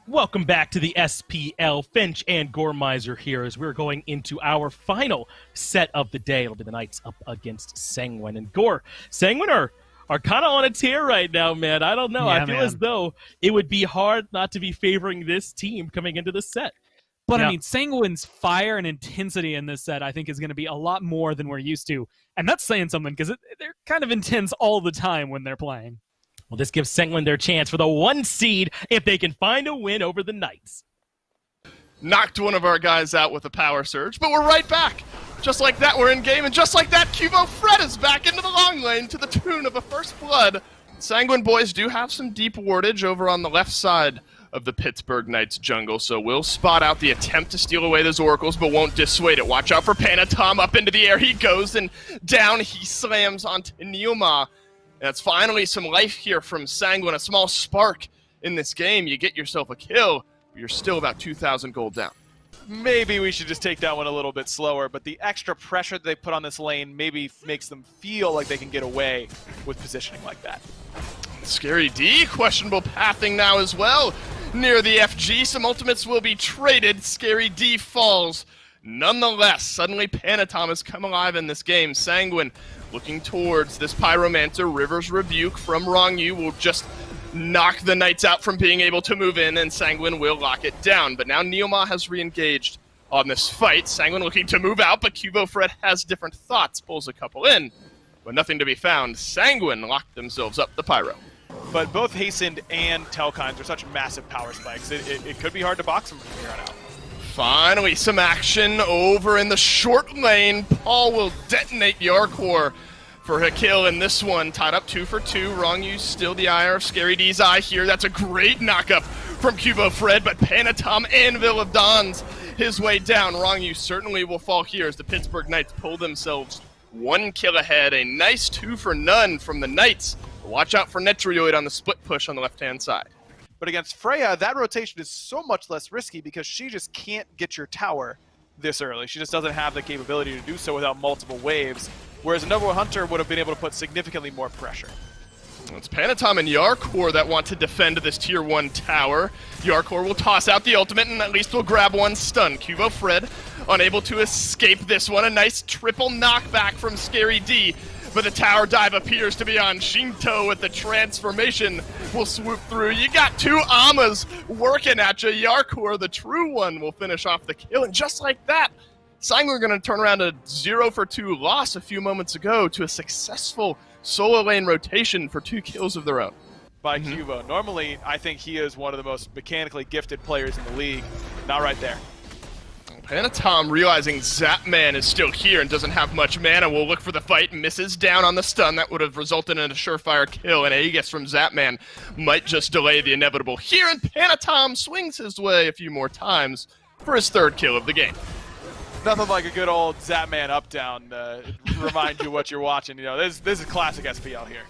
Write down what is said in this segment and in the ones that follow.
Welcome back to the SPL. Finch and Gormizer here as we're going into our final set of the day. It'll be the Knights up against Sanguine. And Sanguine are kind of on a tear right now, man. I don't know. Yeah, I feel as though it would be hard not to be favoring this team coming into the set. But Yeah. I mean, Sanguine's fire and intensity in this set, I think, is going to be a lot more than we're used to. And that's saying something because they're kind of intense all the time when they're playing. Well, this gives Sanguine their chance for the 1 seed if they can find a win over the Knights. Knocked one of our guys out with a power surge, but we're right back. Just like that, we're in game, and just like that, Cubo Fred is back into the long lane to the tune of a first blood. Sanguine boys do have some deep wardage over on the left side of the Pittsburgh Knights jungle, so we'll spot out the attempt to steal away those oracles, but won't dissuade it. Watch out for Panatom. Up into the air he goes, and down he slams onto Neoma. That's finally some life here from Sanguine, a small spark in this game. You get yourself a kill, but you're still about 2,000 gold down. Maybe we should just take that one a little bit slower, but the extra pressure that they put on this lane maybe makes them feel like they can get away with positioning like that. Scary D, questionable pathing now as well. Near the FG, some ultimates will be traded. Scary D falls. Nonetheless, suddenly Panatom has come alive in this game. Sanguine looking towards this Pyromancer. River's Rebuke from Rongyu will just knock the Knights out from being able to move in, and Sanguine will lock it down. But now Neoma has re-engaged on this fight. Sanguine looking to move out, but Cubo Fred has different thoughts, pulls a couple in, but nothing to be found. Sanguine locked themselves up the Pyro. But both Hastened and Telkines are such massive power spikes. It could be hard to box them from here on out. Finally, some action over in the short lane. Paul will detonate Yarkor for a kill in this one. Tied up 2 for 2. Rongyu still the ire of Scary D's eye here. That's a great knockup from Cubo Fred, but Panatom Anvil of Dons his way down. Rongyu certainly will fall here as the Pittsburgh Knights pull themselves 1 kill ahead. A nice 2 for none from the Knights. Watch out for Netrioid on the split push on the left-hand side. But against Freya, that rotation is so much less risky because she just can't get your tower this early. She just doesn't have the capability to do so without multiple waves, whereas a Novo Hunter would have been able to put significantly more pressure. It's Panatom and Yarkor that want to defend this tier 1 tower. Yarkor will toss out the ultimate and at least will grab 1 stun. Cubo Fred unable to escape this one. A nice triple knockback from Scary D. But the tower dive appears to be on. Shinto with the transformation will swoop through. You got 2 Amas working at you. Yarkor, the true one, will finish off the kill. And just like that, Sanguine are going to turn around a 0 for 2 loss a few moments ago to a successful solo lane rotation for 2 kills of their own. By Cubo. Normally, I think he is one of the most mechanically gifted players in the league. Not right there. Panatom, realizing Zapman is still here and doesn't have much mana, will look for the fight, misses down on the stun. That would have resulted in a surefire kill, and Aegis from Zapman might just delay the inevitable here, and Panatom swings his way a few more times for his 3rd kill of the game. Nothing like a good old Zapman up-down remind you what you're watching. You know, this is classic SPL here.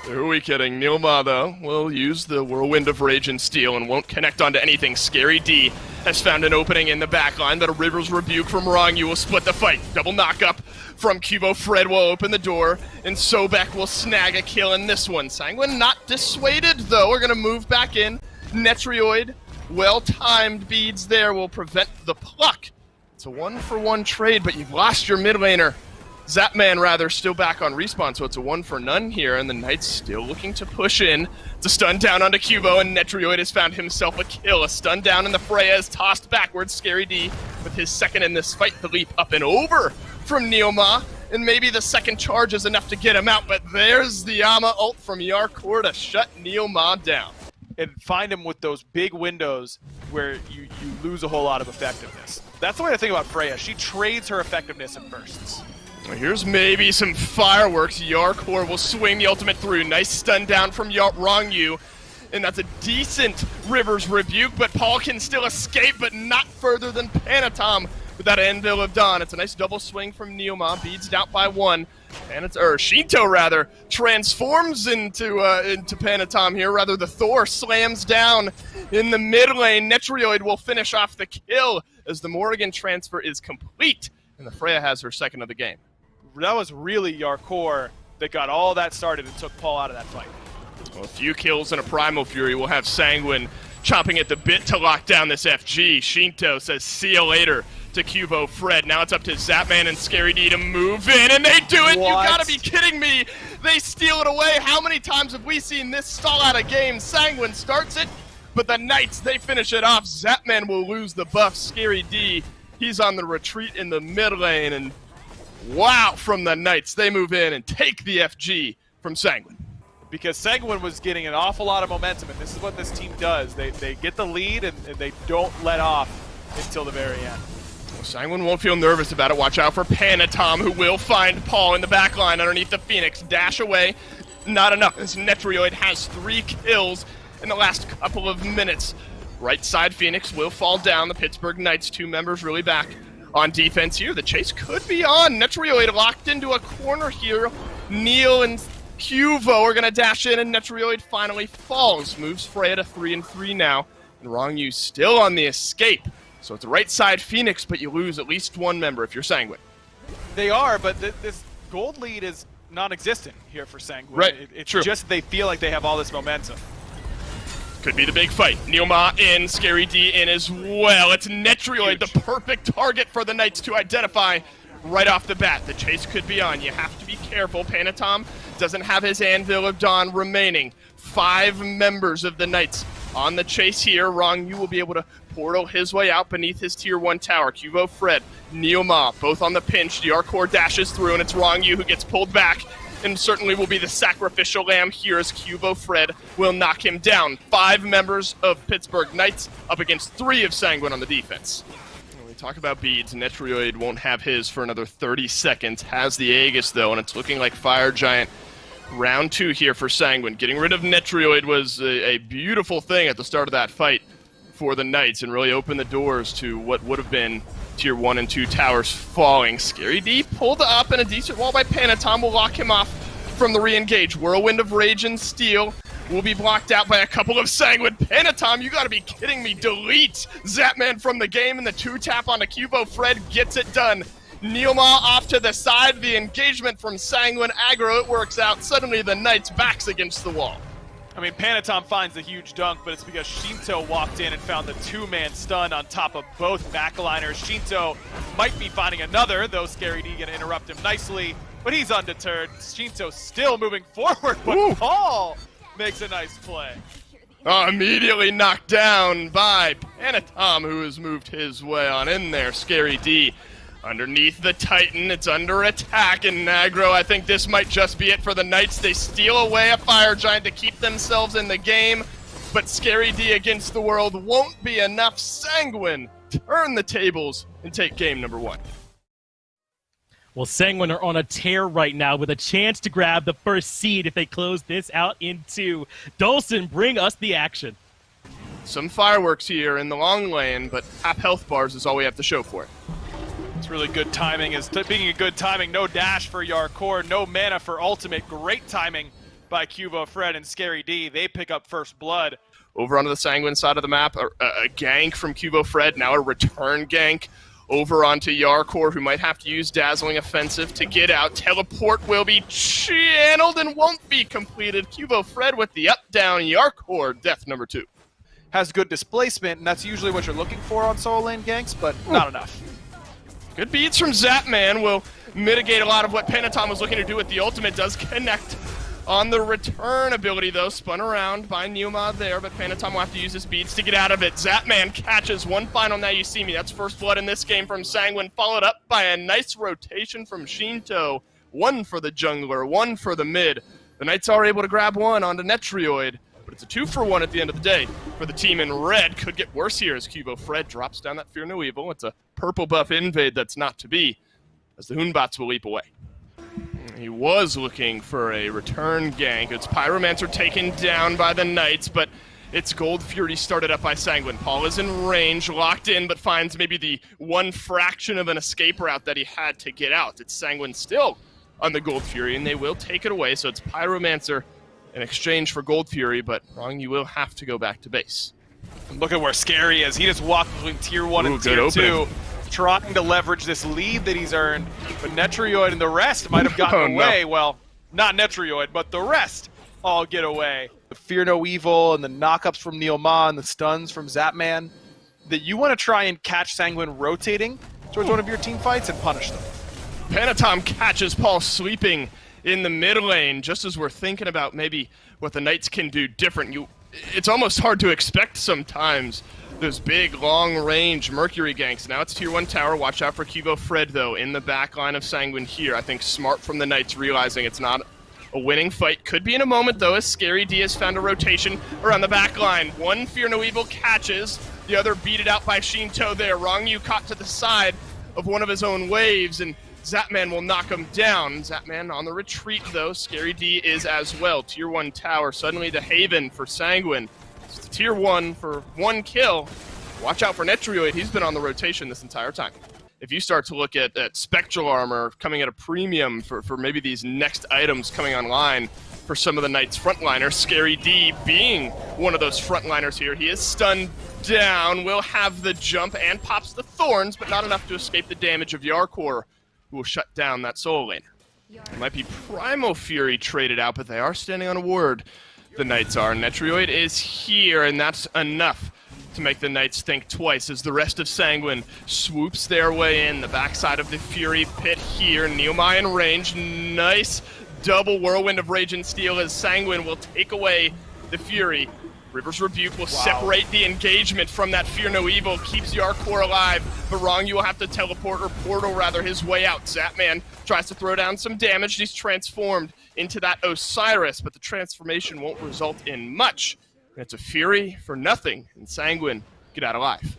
Who are we kidding? Neoma, though, will use the Whirlwind of Rage and Steel and won't connect onto anything. Scary D has found an opening in the backline, but a River's Rebuke from Rongyu will split the fight. Double knockup from Cubo Fred will open the door, and Sobek will snag a kill in this one. Sanguine not dissuaded, though. We're going to move back in. Netrioid, well-timed beads there will prevent the pluck. It's a 1-for-1 trade, but you've lost your mid laner. Zapman, rather, still back on respawn, so it's a 1 for none here, and the Knights still looking to push in. It's a stun down onto Cubo, and Netrioid has found himself a kill. A stun down, and the Freya is tossed backwards. Scary D with his 2nd in this fight. The leap up and over from Neoma, and maybe the 2nd charge is enough to get him out, but there's the Ama ult from Yarkor to shut Neoma down. And find him with those big windows where you lose a whole lot of effectiveness. That's the way to think about Freya. She trades her effectiveness in bursts. Here's maybe some fireworks. Yarkor will swing the ultimate through. Nice stun down from Rongyu. And that's a decent River's Rebuke, but Paul can still escape, but not further than Panatom with that Anvil of Dawn. It's a nice double swing from Neoma, beads out by 1. Shinto, rather, transforms into Panatom here. Rather, the Thor slams down in the mid lane. Netrioid will finish off the kill as the Morrigan transfer is complete, and the Freya has her 2nd of the game. That was really Yarkor that got all that started and took Paul out of that fight. Well, a few kills and a Primal Fury will have Sanguine chomping at the bit to lock down this FG. Shinto says, see you later to Cubo Fred. Now it's up to Zapman and Scary D to move in, and they do it! What? You gotta be kidding me! They steal it away! How many times have we seen this stall out a game? Sanguine starts it, but the Knights, they finish it off. Zapman will lose the buff. Scary D, he's on the retreat in the mid lane, and wow, from the Knights, they move in and take the FG from Sanguine. Because Sanguine was getting an awful lot of momentum, and this is what this team does. They get the lead, and they don't let off until the very end. Well, Sanguine won't feel nervous about it. Watch out for Panatom, who will find Paul in the back line underneath the Phoenix. Dash away. Not enough, as Netrioid has 3 kills in the last couple of minutes. Right side Phoenix will fall down. The Pittsburgh Knights, 2 members really back on defense here. The chase could be on. Netrioid locked into a corner here. Neil and Cuvo are going to dash in, and Netrioid finally falls. Moves Freya to 3-3 now. And Rongyu still on the escape. So it's a right side Phoenix, but you lose at least 1 member if you're Sanguine. They are, but this gold lead is non-existent here for Sanguine. Right, It's true. just they feel like they have all this momentum. Could be the big fight. Neilma in, Scary D in as well. It's Netrioid, the perfect target for the Knights to identify right off the bat. The chase could be on. You have to be careful. Panatom doesn't have his Anvil of Dawn remaining. 5 members of the Knights on the chase here. Rongyu will be able to portal his way out beneath his tier 1 tower. Cubo Fred, Neilma, both on the pinch. The Arcor dashes through, and it's Rongyu who gets pulled back, and certainly will be the sacrificial lamb here as Cubo Fred will knock him down. 5 members of Pittsburgh Knights up against 3 of Sanguine on the defense. When we talk about beads, Netrioid won't have his for another 30 seconds. Has the Aegis, though, and it's looking like Fire Giant. Round 2 here for Sanguine. Getting rid of Netrioid was a beautiful thing at the start of that fight for the Knights, and really opened the doors to what would have been tier 1 and 2 towers falling. Scary D pulled up, and a decent wall by Panatom will lock him off from the re-engage. Whirlwind of Rage and Steel will be blocked out by a couple of Sanguine. Panatom, you gotta be kidding me. Delete Zapman from the game, and the 2-tap onto Cubo Fred gets it done. Neilma off to the side. The engagement from Sanguine aggro, it works out. Suddenly the Knights' backs against the wall. I mean, Panatom finds the huge dunk, but it's because Shinto walked in and found the 2-man stun on top of both backliners. Shinto might be finding another, though Scary D gonna interrupt him nicely, but he's undeterred. Shinto still moving forward, but Ooh. Paul makes a nice play. Immediately knocked down by Panatom, who has moved his way on in there. Scary D underneath the Titan. It's under attack, and aggro, I think this might just be it for the Knights. They steal away a Fire Giant to keep themselves in the game, but Scary D against the world won't be enough. Sanguine turn the tables and take game number 1. Well, Sanguine are on a tear right now with a chance to grab the first seed if they close this out in 2. Dolson, bring us the action. Some fireworks here in the long lane, but half health bars is all we have to show for it. It's really good timing. Speaking of good timing, no dash for Yarkor, no mana for ultimate. Great timing by Cubo Fred and Scary D. They pick up first blood. Over onto the Sanguine side of the map, a gank from Cubo Fred, now a return gank over onto Yarkor, who might have to use Dazzling Offensive to get out. Teleport will be channeled and won't be completed. Cubo Fred with the up-down. Yarkor, death number 2. Has good displacement, and that's usually what you're looking for on solo lane ganks, but not enough. Good beats from Zapman will mitigate a lot of what Panatom was looking to do with the ultimate. Does connect on the return ability, though. Spun around by Neilma there, but Panatom will have to use his beats to get out of it. Zapman catches one final Now You See Me. That's first blood in this game from Sanguine, followed up by a nice rotation from Shinto. 1 for the jungler, 1 for the mid. The Knights are able to grab 1 onto Netrioid, but it's a 2-for-1 at the end of the day for the team in red. Could get worse here as Cubo Fred drops down that Fear No Evil. It's a purple buff invade that's not to be, as the Hoonbots will leap away. He was looking for a return gank. It's Pyromancer taken down by the Knights, but it's Gold Fury started up by Sanguine. Paul is in range, locked in, but finds maybe the 1 fraction of an escape route that he had to get out. It's Sanguine still on the Gold Fury, and they will take it away, so it's Pyromancer in exchange for Gold Fury, but wrong, you will have to go back to base. And look at where Scary is. He just walked between tier 1 and good tier opening. 2, trying to leverage this lead that he's earned, but Netrioid and the rest might have gotten away. No. Well, not Netrioid, but the rest all get away. The Fear No Evil and the knockups from Neilma and the stuns from Zapman, that you want to try and catch Sanguine rotating towards one of your team fights and punish them. Panatom catches Paul sleeping in the mid lane, just as we're thinking about maybe what the Knights can do different. It's almost hard to expect sometimes those big, long-range Mercury ganks. Now it's tier 1 tower. Watch out for Kivo Fred, though, in the back line of Sanguine here. I think smart from the Knights, realizing it's not a winning fight. Could be in a moment, though, as Scary D has found a rotation around the back line. One Fear No Evil catches, the other beat it out by Shinto there. Rongyu caught to the side of one of his own waves, and Zapman will knock him down. Zapman on the retreat, though. Scary D is as well. Tier 1 tower, suddenly the haven for Sanguine. It's tier 1 for 1 kill. Watch out for Netrioid. He's been on the rotation this entire time. If you start to look at Spectral Armor coming at a premium for maybe these next items coming online for some of the Knights frontliners, Scary D being one of those frontliners here. He is stunned down, will have the jump and pops the thorns, but not enough to escape the damage of Yarkor, who will shut down that solo laner. It might be Primal Fury traded out, but they are standing on a word. The Knights are. Netrioid is here, and that's enough to make the Knights think twice as the rest of Sanguine swoops their way in. The backside of the Fury pit here. Neomai in range. Nice double Whirlwind of Rage and Steel as Sanguine will take away the Fury. River's Rebuke will separate the engagement from that Fear No Evil, keeps Yarkor alive, but Rongyu will have to teleport, or portal rather, his way out. Zapman tries to throw down some damage. He's transformed into that Osiris, but the transformation won't result in much. It's a Fury for nothing, and Sanguine get out alive.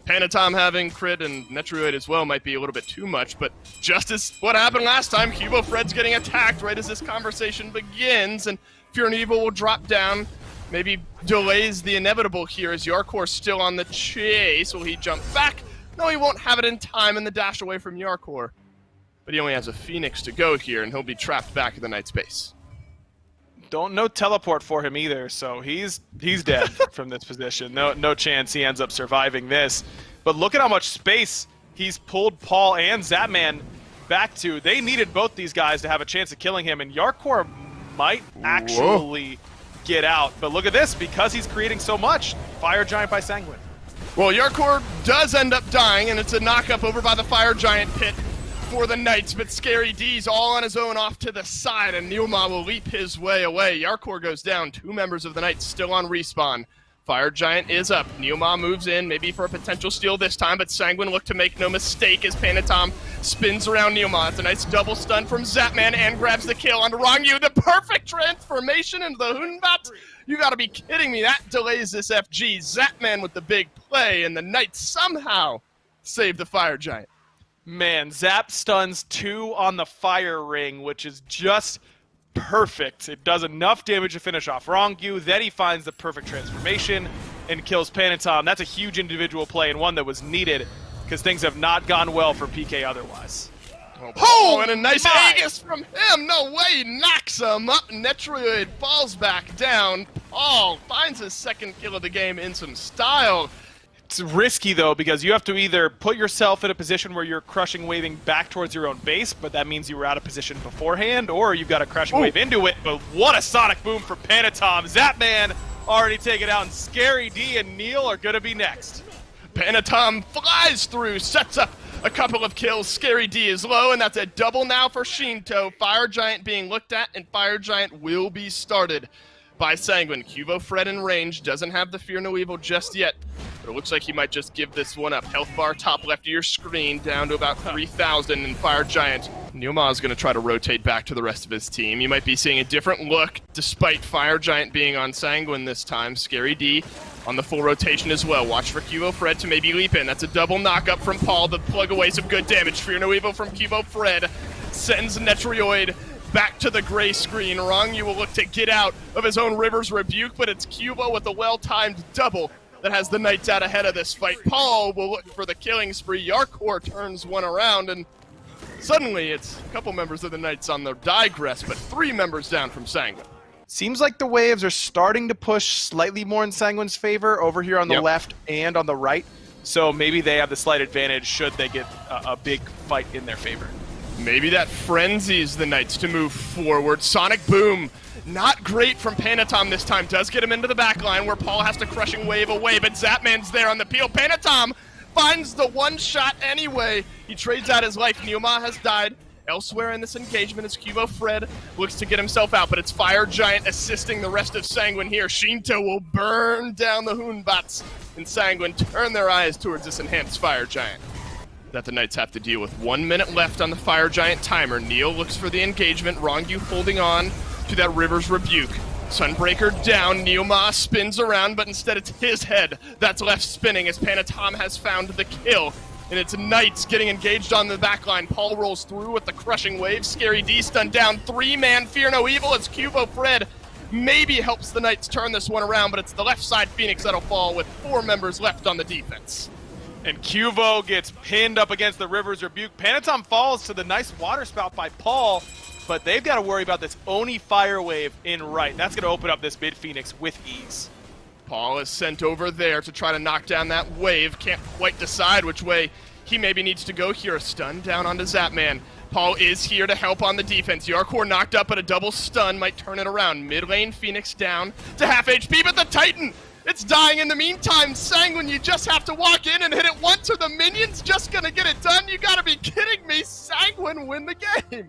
Panatom having crit and Netrioid as well might be a little bit too much, but just as what happened last time, Cubo Fred's getting attacked right as this conversation begins, and Fear No Evil will drop down. Maybe delays the inevitable here as Yarkor's still on the chase. Will he jump back? No, he won't have it in time in the dash away from Yarkor. But he only has a Phoenix to go here, and he'll be trapped back at the Knight's base. No teleport for him either, so he's dead from this position. No chance he ends up surviving this. But look at how much space he's pulled Paul and Zapman back to. They needed both these guys to have a chance of killing him, and Yarkor might actually get out. But look at this, because he's creating so much. Fire Giant by Sanguine. Well, Yarkor does end up dying, and it's a knockup over by the Fire Giant pit for the Knights, but Scary D's all on his own off to the side, and Neilma will leap his way away. Yarkor goes down. 2 members of the Knights still on respawn. Fire Giant is up. Neilma moves in, maybe for a potential steal this time, but Sanguine look to make no mistake as Panatom spins around Neilma. It's a nice double stun from Zapman and grabs the kill onto Rongyu. The perfect transformation into the Hunbat. You gotta be kidding me. That delays this FG. Zapman with the big play, and the Knights somehow save the Fire Giant. Man, Zap stuns 2 on the Fire Ring, which is just perfect. It does enough damage to finish off Rongyu, then he finds the perfect transformation and kills Panatom. That's a huge individual play and one that was needed because things have not gone well for PK otherwise. Oh, and a nice Aegis from him. No way, he knocks him up. Netrioid falls back down. Paul finds his second kill of the game in some style. It's risky, though, because you have to either put yourself in a position where you're crushing waving back towards your own base, but that means you were out of position beforehand, or you've got to crushing wave into it. But what a sonic boom for Panatom. Zapman already taken out, and Scary D and Neil are going to be next. Panatom flies through, sets up a couple of kills. Scary D is low, and that's a double now for Shinto. Fire Giant being looked at, and Fire Giant will be started by Sanguine. Cubo Fred in range, doesn't have the Fear No Evil just yet, but it looks like he might just give this one up. Health bar top left of your screen, down to about 3,000, and Fire Giant. Neilma is going to try to rotate back to the rest of his team. You might be seeing a different look, despite Fire Giant being on Sanguine this time. Scary D on the full rotation as well. Watch for Cubo Fred to maybe leap in. That's a double knockup from Paul to plug away some good damage. Fear No Evil from Cubo Fred sends Netrioid back to the gray screen. Rongyu will look to get out of his own River's Rebuke, but it's Cubo with a well-timed double that has the Knights out ahead of this fight. Paul will look for the killing spree. Yarkor turns one around, and suddenly it's a couple members of the Knights on the digress, but 3 members down from Sanguine. Seems like the waves are starting to push slightly more in Sanguine's favor over here on the left and on the right. So maybe they have the slight advantage should they get a big fight in their favor. Maybe that frenzies the Knights to move forward. Sonic Boom, not great from Panatom this time. Does get him into the back line where Paul has to crushing wave away, but Zapman's there on the peel. Panatom finds the one shot anyway. He trades out his life. Neoma has died. Elsewhere in this engagement as Cubo Fred looks to get himself out, but it's Fire Giant assisting the rest of Sanguine here. Shinto will burn down the Hoonbots, and Sanguine turn their eyes towards this enhanced Fire Giant that the Knights have to deal with. 1 minute left on the Fire Giant timer. Neil looks for the engagement. Rongyu holding on to that River's Rebuke. Sunbreaker down. Neoma spins around, but instead it's his head that's left spinning as Panatom has found the kill. And it's Knights getting engaged on the backline. Paul rolls through with the crushing wave. Scary D stunned down. 3-man Fear No Evil as Cubo Fred maybe helps the Knights turn this one around, but it's the left side Phoenix that'll fall with 4 members left on the defense. And Cubo gets pinned up against the River's Rebuke. Panatom falls to the nice water spout by Paul, but they've got to worry about this Oni Fire Wave in right. That's going to open up this mid Phoenix with ease. Paul is sent over there to try to knock down that wave. Can't quite decide which way he maybe needs to go here. A stun down onto Zapman. Paul is here to help on the defense. Yarkor knocked up, but a double stun might turn it around. Mid lane, Phoenix down to half HP, but the Titan, it's dying in the meantime. Sanguine, you just have to walk in and hit it once, or the minions just gonna get it done. You gotta be kidding me. Sanguine win the game.